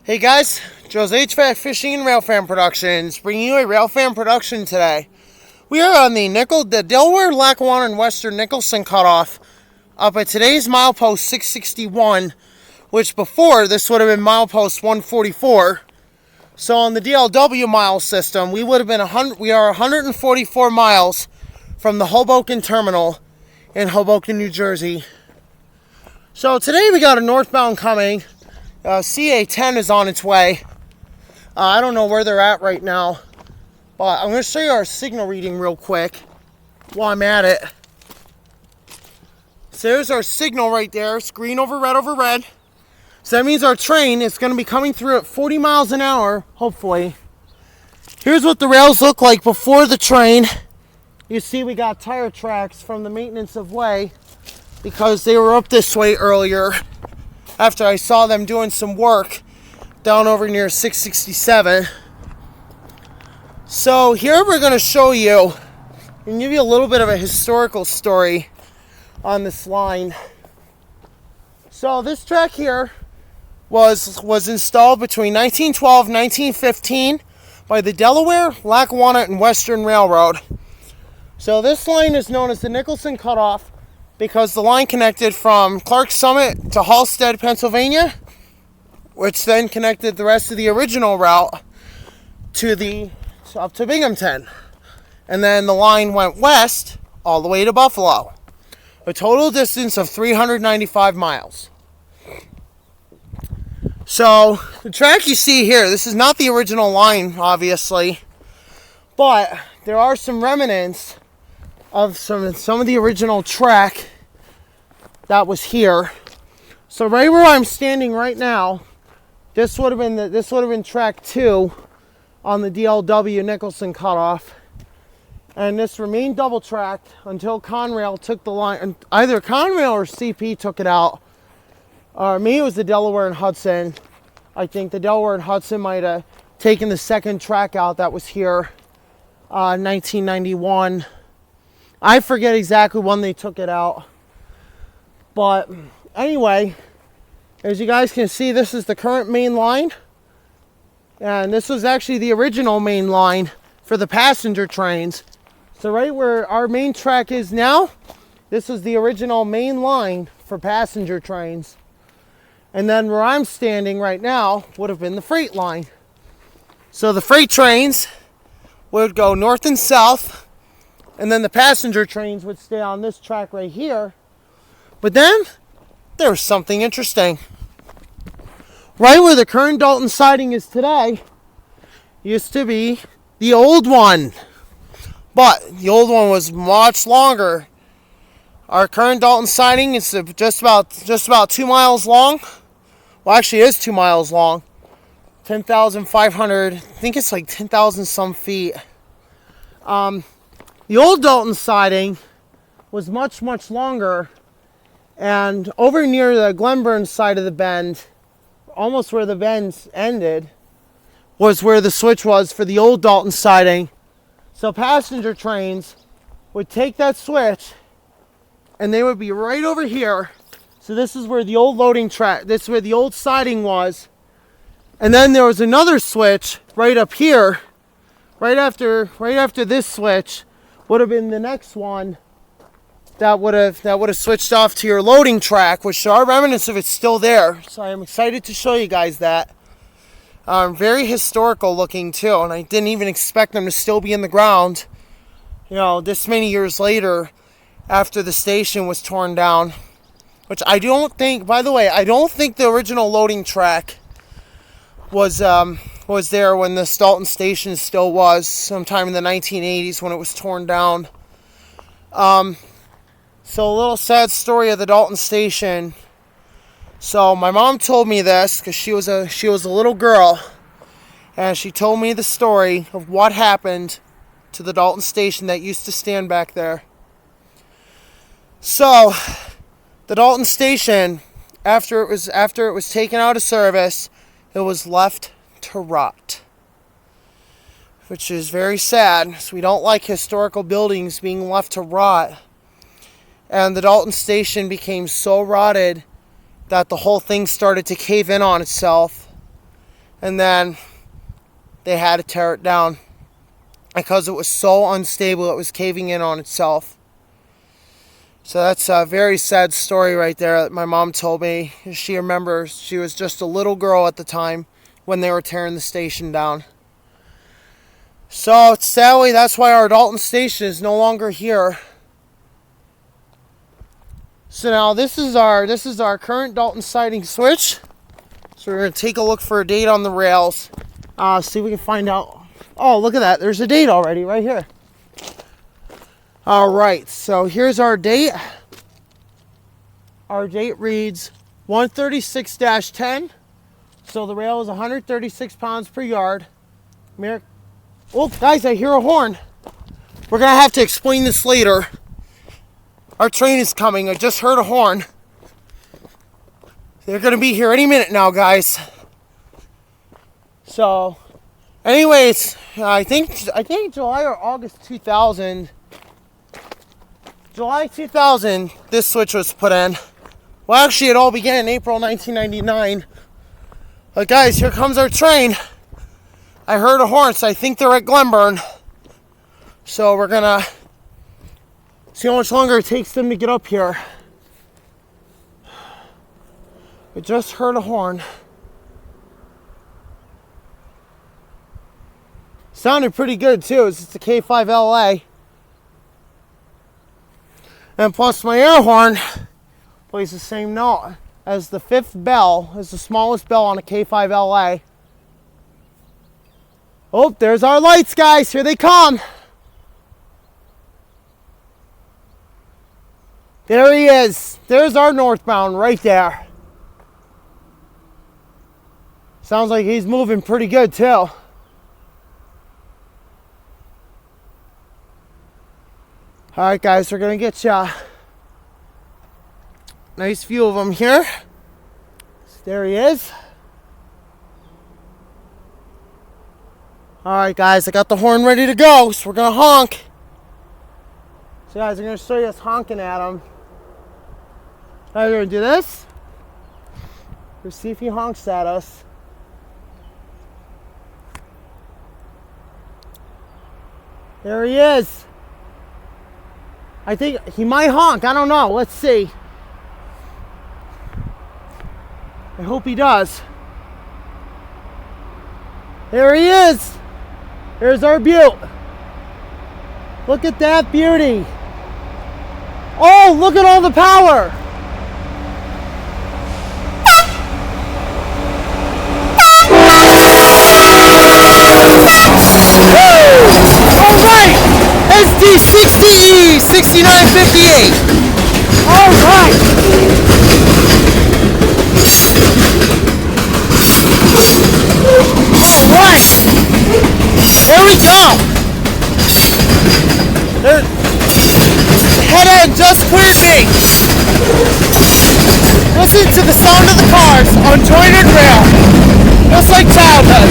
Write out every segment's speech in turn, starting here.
Hey guys, Joe's HVAC Fishing and Railfan Productions, bringing you a Railfan production today. We are on the Delaware, Lackawanna, and Western Nicholson cutoff up at today's milepost 661, which before this would have been milepost 144. So on the DLW mile system, we are 144 miles from the Hoboken terminal in Hoboken, New Jersey. So today we got a northbound coming. CA-10 is on its way. I don't know where they're at right now, but I'm going to show you our signal reading real quick while I'm at it. So there's our signal right there. It's green over red over red. So that means our train is going to be coming through at 40 miles an hour, hopefully. Here's what the rails look like before the train. You see we got tire tracks from the maintenance of way because they were up this way earlier after I saw them doing some work down over near 667. So here we're going to show you and give you a little bit of a historical story on this line. So this track here was installed between 1912 and 1915 by the Delaware, Lackawanna, and Western Railroad. So this line is known as the Nicholson Cutoff because the line connected from Clark Summit to Halstead, Pennsylvania, which then connected the rest of the original route up to Binghamton. And then the line went west all the way to Buffalo. A total distance of 395 miles. So the track you see here, this is not the original line, obviously, but there are some remnants of some of the original track that was here. So right where I'm standing right now, this would have been track 2 on the DLW Nicholson cutoff, and this remained double tracked until Conrail took the line. And either Conrail or CP took it out. Maybe it was the Delaware and Hudson. I think the Delaware and Hudson might have taken the second track out that was here, 1991. I forget exactly when they took it out. But anyway, as you guys can see, this is the current main line. And this was actually the original main line for the passenger trains. So right where our main track is now, this is the original main line for passenger trains. And then where I'm standing right now would have been the freight line. So the freight trains would go north and south, and then the passenger trains would stay on this track right here. But then there was something interesting. Right where the current Dalton siding is today used to be the old one. But the old one was much longer. Our current Dalton siding is just about 2 miles long. Well, actually it is 2 miles long. 10,500, I think it's like 10,000 some feet. The old Dalton siding was much, much longer. And over near the Glenburn side of the bend, almost where the bend ended, was where the switch was for the old Dalton siding. So passenger trains would take that switch and they would be right over here. So this is where the old loading track, this is where the old siding was. And then there was another switch right up here. Right after this switch would have been the next one that would have switched off to your loading track, which there are remnants of it still there. So I'm excited to show you guys that. Very historical looking too, and I didn't even expect them to still be in the ground, this many years later after the station was torn down. Which I don't think, by the way, I don't think the original loading track was there when the Dalton station still was, sometime in the 1980s when it was torn down. So a little sad story of the Dalton station. So my mom told me this because she was a little girl, and she told me the story of what happened to the Dalton station that used to stand back there. So the Dalton station, after it was taken out of service, it was left to rot, which is very sad. So we don't like historical buildings being left to rot. And the Dalton station became so rotted that the whole thing started to cave in on itself. and then they had to tear it down because it was so unstable. It was caving in on itself. So that's a very sad story right there that my mom told me. She remembers she was just a little girl at the time when they were tearing the station down. So sadly, that's why our Dalton station is no longer here. So now this is our current Dalton siding switch. So we're going to take a look for a date on the rails. See if we can find out. Oh, look at that. There's a date already right here. All right, so here's our date. Our date reads 136-10. So the rail is 136 pounds per yard. Oh, guys, I hear a horn. We're going to have to explain this later. Our train is coming. I just heard a horn. They're going to be here any minute now, guys. So, anyways, I think July or August 2000. July 2000, this switch was put in. Well, actually, it all began in April 1999. But guys, here comes our train. I heard a horn, so I think they're at Glenburn. So we're gonna see how much longer it takes them to get up here. I just heard a horn. Sounded pretty good too. It's just a K5LA. And plus my air horn plays the same note as the fifth bell, as the smallest bell on a K5LA. Oh, there's our lights, guys. Here they come. There he is. There's our northbound right there. Sounds like he's moving pretty good too. All right, guys, we're gonna get you a nice view of him here. There he is. All right, guys, I got the horn ready to go, so we're gonna honk. So, guys, I'm gonna show you us honking at him. All right, we're gonna do this. Let's see if he honks at us. There he is. I think he might honk. I don't know. Let's see. I hope he does. There he is. There's our butte. Look at that beauty. Oh, look at all the power. All right. SD60E 6958. All right. All right. There we go. Head end just cleared me. Listen to the sound of the cars on jointed rail. Just like childhood.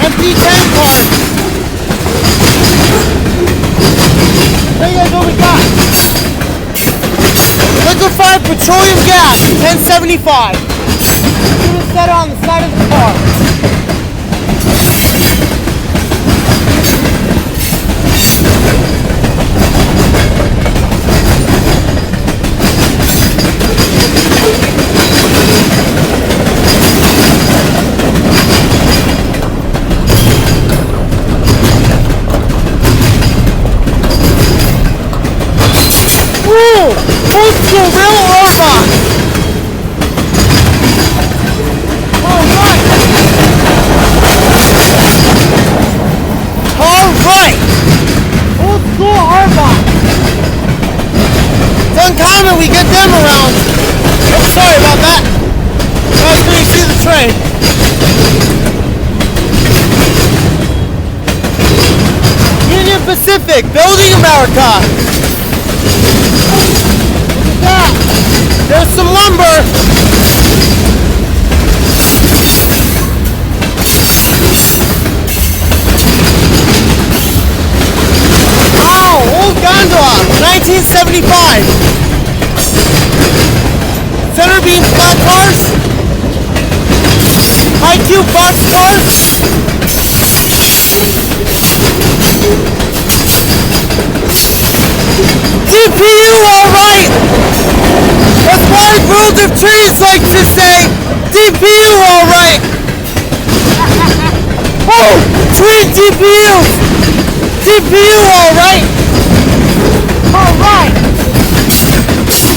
MD10 card. Hey guys, what we got? Liquefied petroleum gas, 1075. Unit set on the side of the car. Old school rail robot. Alright. Alright. Old school robot. It's uncommon we get them around. Oh, sorry about that. That's where you see the train. Union Pacific, building America. Look at that. There's some lumber. beam flat cars, high cube box cars. DPU alright! As wide world of trees like to say, DPU alright! Oh! Twin DPUs! DPU alright! Alright!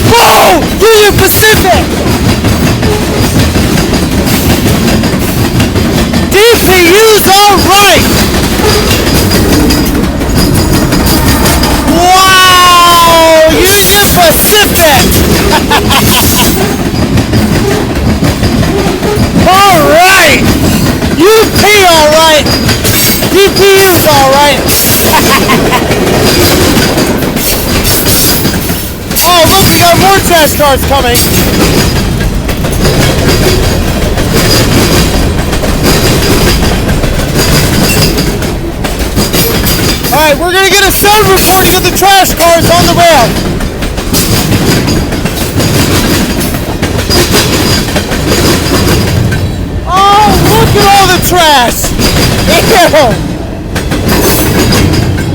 Whoa! Union Pacific! DPU's alright! Wow! Union Pacific! Alright! UP alright! DPU's alright! Oh look, we got more trash cars coming! Alright, we're gonna get a sound recording of the trash cars on the rail. Oh, look at all the trash! Ew!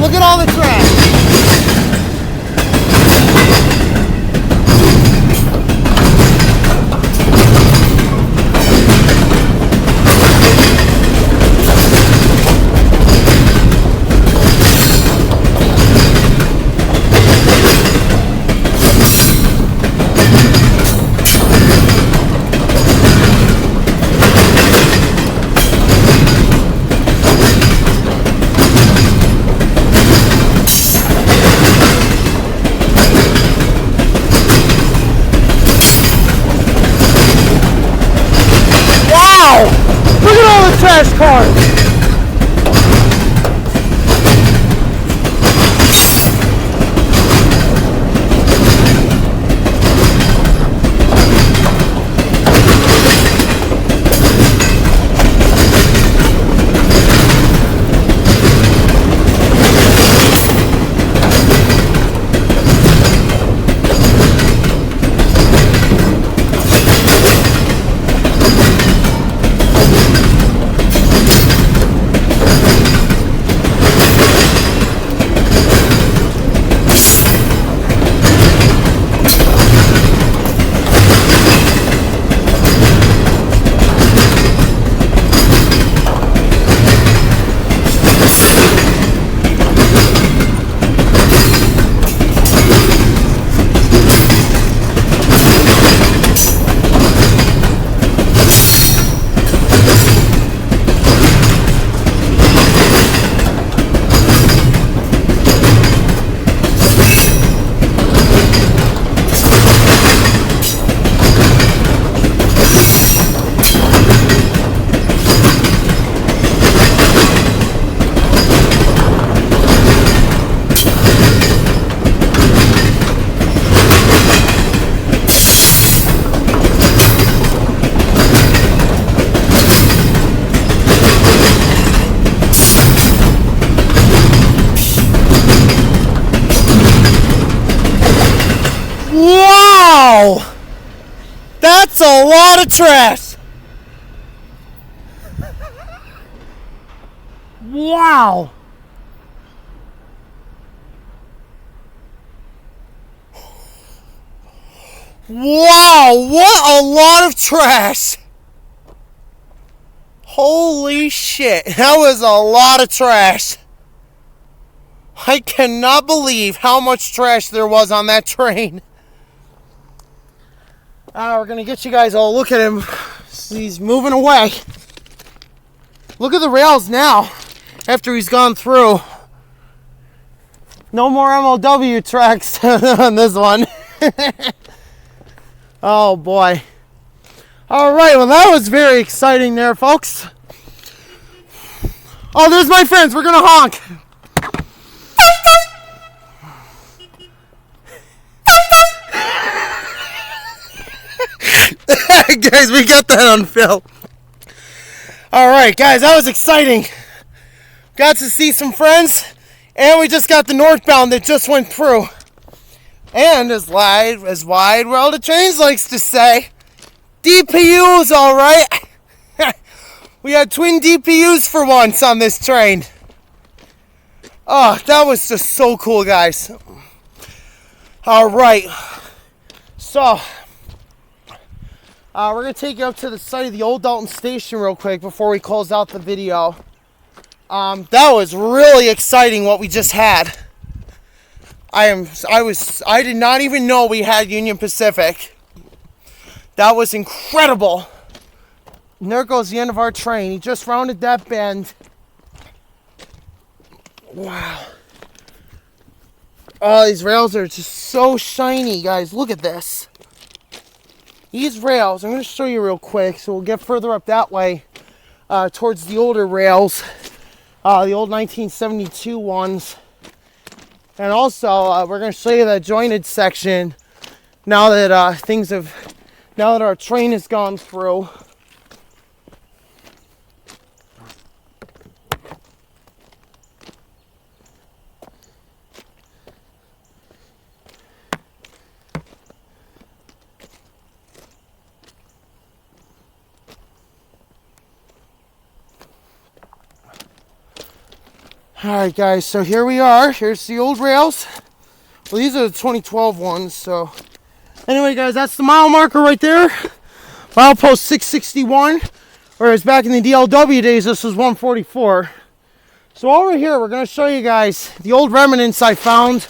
Look at all the trash. Look at all the trash cars! Wow! That's a lot of trash! Wow! Wow, what a lot of trash! Holy shit, that was a lot of trash. I cannot believe how much trash there was on that train. We're gonna get you guys all look at him. He's moving away. Look at the rails now after he's gone through. No more MLW tracks on this one. Oh boy. Alright, well that was very exciting there, folks. Oh, there's my friends. We're gonna honk. Guys, we got that on film. Alright guys, that was exciting. Got to see some friends, and we just got the northbound that just went through. And as wide world of trains likes to say, DPUs, all right. We had twin DPUs for once on this train. Oh, that was just so cool, guys. All right. So, we're going to take you up to the site of the old Dalton station real quick before we close out the video. That was really exciting what we just had. I did not even know we had Union Pacific. That was incredible. And there goes the end of our train. He just rounded that bend. Wow. Oh, these rails are just so shiny, guys. Look at this. These rails, I'm going to show you real quick, so we'll get further up that way towards the older rails, the old 1972 ones. And also, we're going to show you the jointed section now that now that our train has gone through. Alright guys, so here we are. Here's the old rails. Well, these are the 2012 ones, so... Anyway guys, that's the mile marker right there. Milepost 661. Whereas back in the DLW days, this was 144. So over here, we're going to show you guys the old remnants I found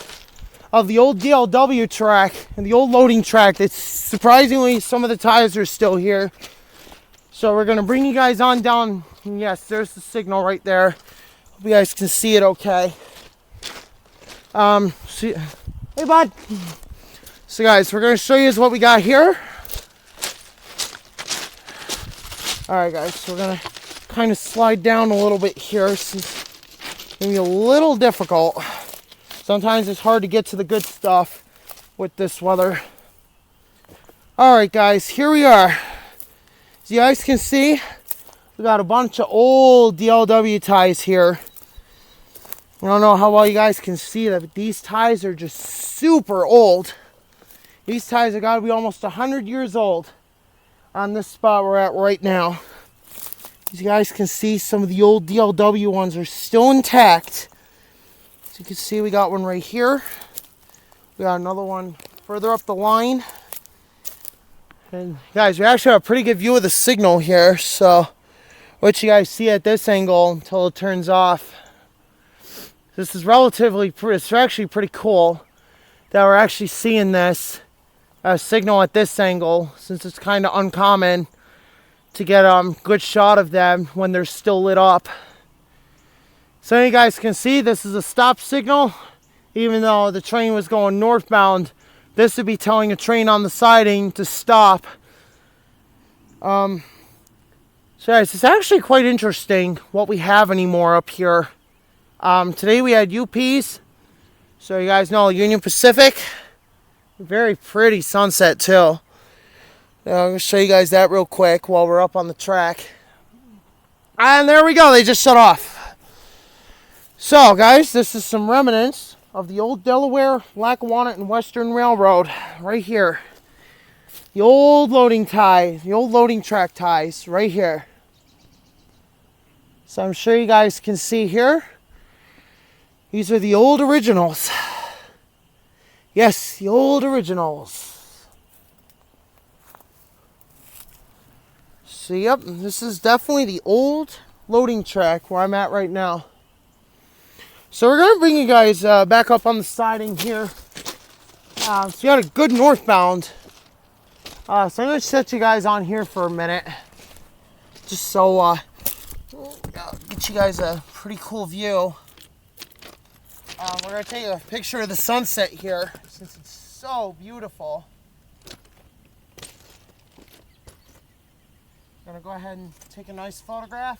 of the old DLW track and the old loading track. It's surprisingly, some of the ties are still here. So we're going to bring you guys on down. Yes, there's the signal right there. Hope you guys can see it okay. Hey bud. So guys, we're going to show you what we got here. Alright guys, so we're going to kind of slide down a little bit here since it's going to be a little difficult. Sometimes it's hard to get to the good stuff with this weather. Alright guys, here we are. As you guys can see, we got a bunch of old DLW ties here. I don't know how well you guys can see that, but these ties are just super old. These ties have got to be almost 100 years old on this spot we're at right now. As you guys can see, some of the old DLW ones are still intact. As you can see, we got one right here. We got another one further up the line. And guys, we actually have a pretty good view of the signal here, so what you guys see at this angle until it turns off. This is it's actually pretty cool that we're actually seeing this signal at this angle, since it's kind of uncommon to get a good shot of them when they're still lit up. So you guys can see this is a stop signal. Even though the train was going northbound, this would be telling a train on the siding to stop. So guys, it's actually quite interesting what we have anymore up here. Today we had UPs, so you guys know Union Pacific. Very pretty sunset too. I'm going to show you guys that real quick while we're up on the track. And there we go, they just shut off. So guys, this is some remnants of the old Delaware, Lackawanna, and Western Railroad right here. The old loading tie, the old loading track ties right here. So I'm sure you guys can see here. These are the old originals. Yes, the old originals. So yep, this is definitely the old loading track where I'm at right now. So we're going to bring you guys back up on the siding here. So you got a good northbound. So I'm going to set you guys on here for a minute. Just so get you guys a pretty cool view. We're going to take a picture of the sunset here since it's so beautiful. I'm going to go ahead and take a nice photograph.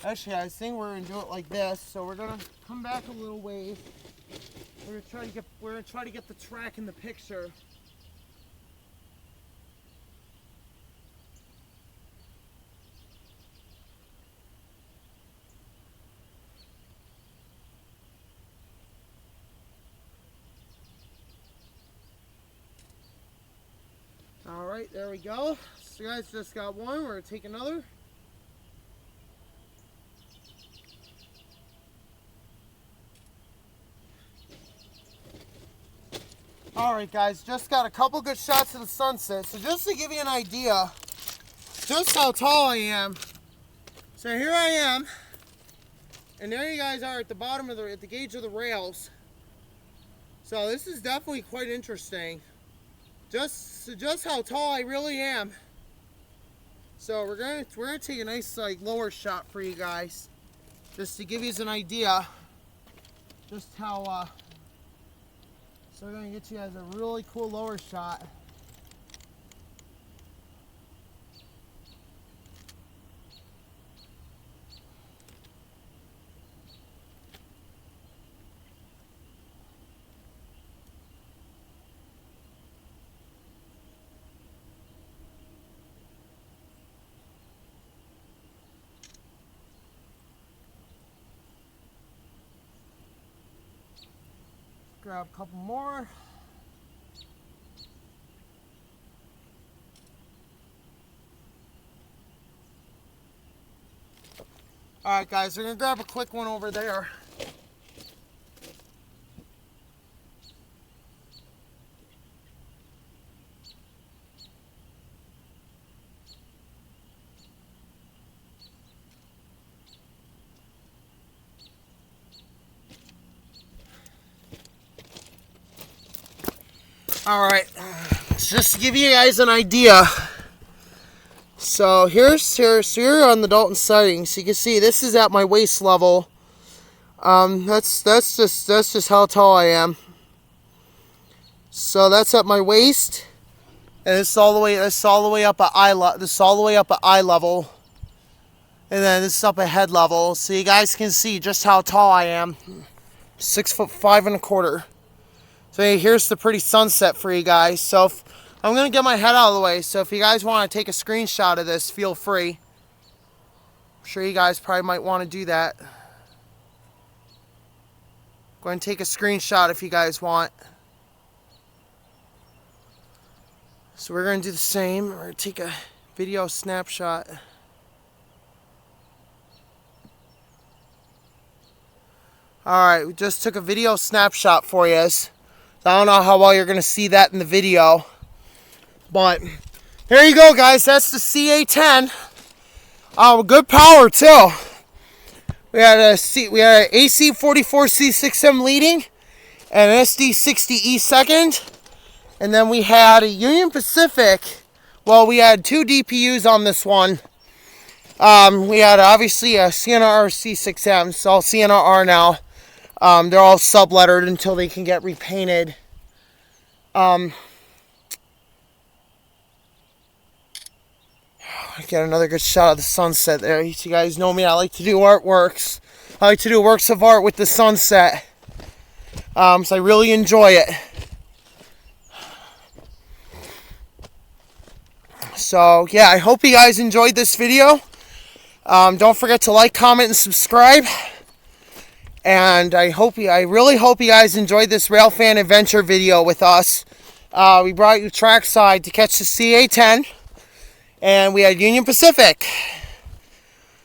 Actually, I think we're going to do it like this. So we're going to come back a little ways. We're going to try to get the track in the picture. Alright, there we go. So guys, just got one. We're going to take another. Alright guys, just got a couple good shots of the sunset. So just to give you an idea just how tall I am. So here I am. And there you guys are at the bottom of at the gauge of the rails. So this is definitely quite interesting. Just how tall I really am. So we're gonna take a nice like lower shot for you guys, just to give you an idea just how. So we're gonna get you guys a really cool lower shot. Grab a couple more. Alright guys, we're going to grab a quick one over there. Alright, just to give you guys an idea. So here on the Dalton sighting. So you can see this is at my waist level. That's just how tall I am. So that's at my waist, and this is all the way up at eye level, and then this is up at head level. So you guys can see just how tall I am. 6'5" 1/4. So here's the pretty sunset for you guys. So I'm going to get my head out of the way. So if you guys want to take a screenshot of this, feel free. I'm sure you guys probably might want to do that. Go ahead and take a screenshot if you guys want. So we're going to do the same. We're going to take a video snapshot. Alright, we just took a video snapshot for you. I don't know how well you're going to see that in the video. But there you go, guys. That's the CA-10. Good power, too. We had an AC44C6M leading and an SD60E second. And then we had a Union Pacific. Well, we had 2 DPUs on this one. We had obviously a CNR C6M. It's all CNR now. They're all sublettered until they can get repainted. Get another good shot of the sunset there. You guys know me, I like to do artworks. I like to do works of art with the sunset. So I really enjoy it. So yeah, I hope you guys enjoyed this video. Don't forget to like, comment, and subscribe. And I really hope you guys enjoyed this Railfan adventure video with us. We brought you trackside to catch the CA-10, and we had Union Pacific.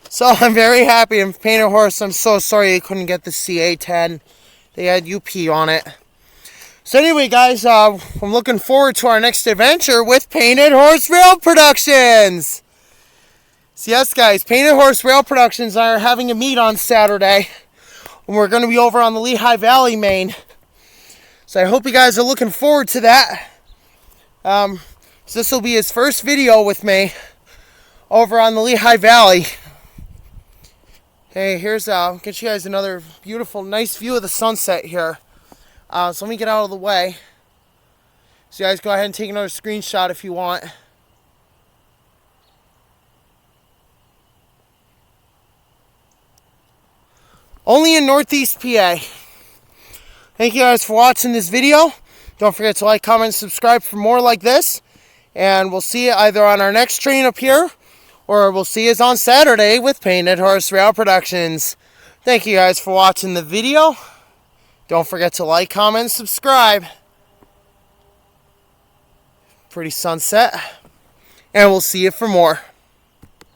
So I'm very happy. And Painted Horse, I'm so sorry they couldn't get the CA-10. They had UP on it. So anyway, guys, I'm looking forward to our next adventure with Painted Horse Rail Productions. So yes, guys, Painted Horse Rail Productions are having a meet on Saturday. And we're going to be over on the Lehigh Valley, Maine. So I hope you guys are looking forward to that. So this will be his first video with me over on the Lehigh Valley. Hey, here's get you guys another beautiful, nice view of the sunset here. So let me get out of the way. So you guys go ahead and take another screenshot if you want. Only in Northeast PA. Thank you guys for watching this video. Don't forget to like, comment, and subscribe for more like this. And we'll see you either on our next train up here, or we'll see you on Saturday with Painted Horse Rail Productions. Thank you guys for watching the video. Don't forget to like, comment, and subscribe. Pretty sunset. and we'll see you for more.